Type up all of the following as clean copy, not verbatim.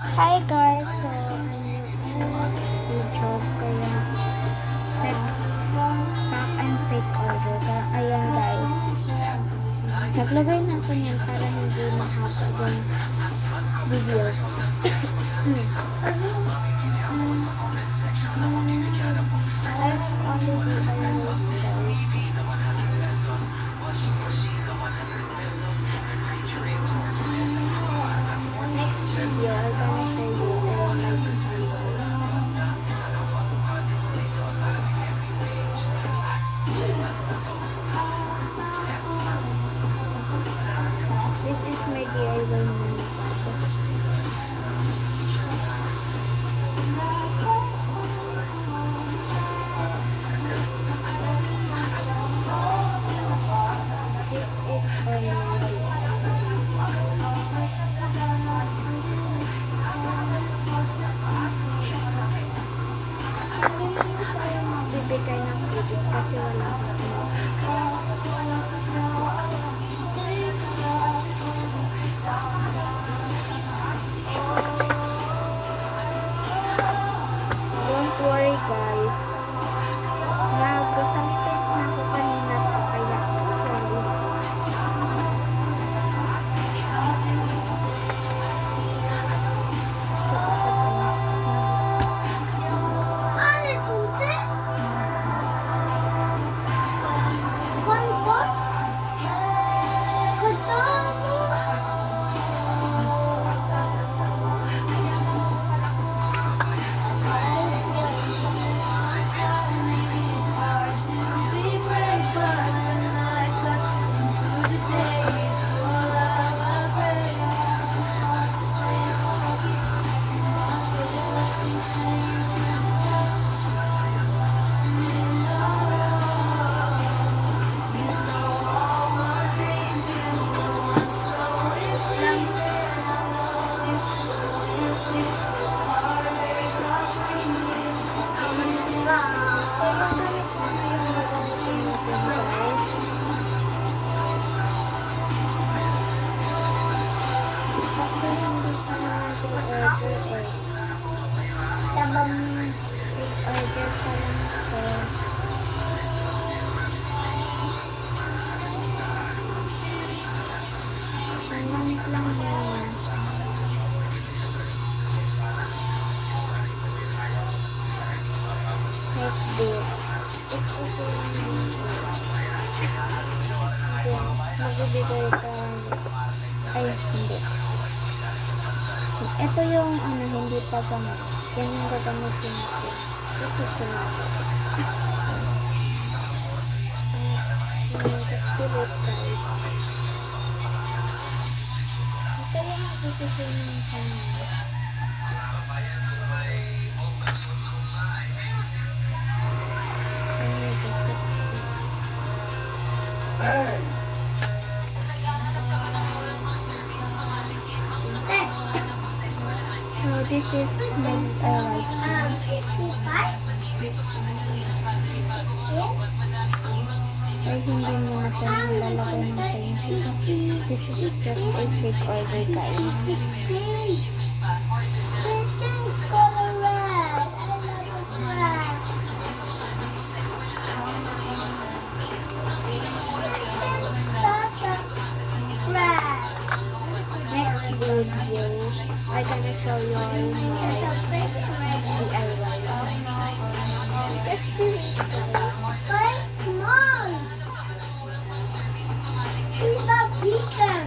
Hi guys, so I'm video kaya let's pack and fake order. Ayan guys, naglagay natin yan para hindi mahaba yung video. I've already arranged next video, I'm gonna show you my this is my DIY mini this is bibigay ng freebies kasi wala sa don't worry guys, nag-sanitize na ako kanina pa kaya order pa lang ito. Month lang yan. Like this. Magbibigay ka. Ay, hindi. Ito yung hindi pa gamit. Yan yung gagamitin natin. Kasi ito na. Just spirit guys. Ito yung nagsisisin sa mga. So this is my ay hindi mo natin lalagay natin kasi this is just a fake order guys. Next video, I'm gonna show you my DIY. Just do it. Very small. It's a bigger.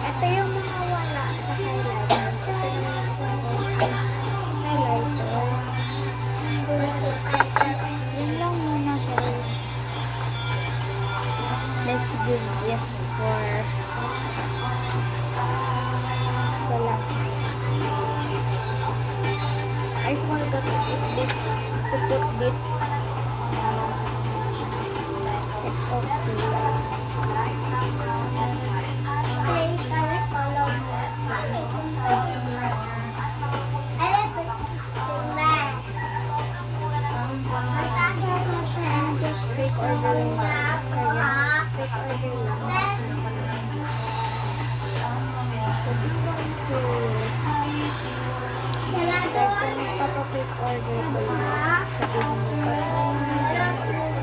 Ito yung mga wala sa highlighter. Ito yung highlighter. Yun lang muna guys. Let's give this for wala. I forgot to put this. It's okay guys. Okay, follow me. order ko yun. Sabihin mo pa,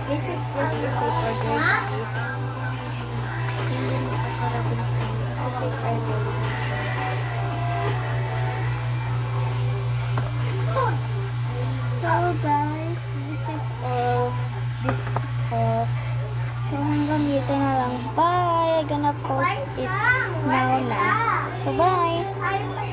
this is just a fake order, guys. Hindi makakarating sa inyo kasi fake order yun. So guys, this is all. So hanggang dito na lang. Bye! I'm gonna post it now na. So bye!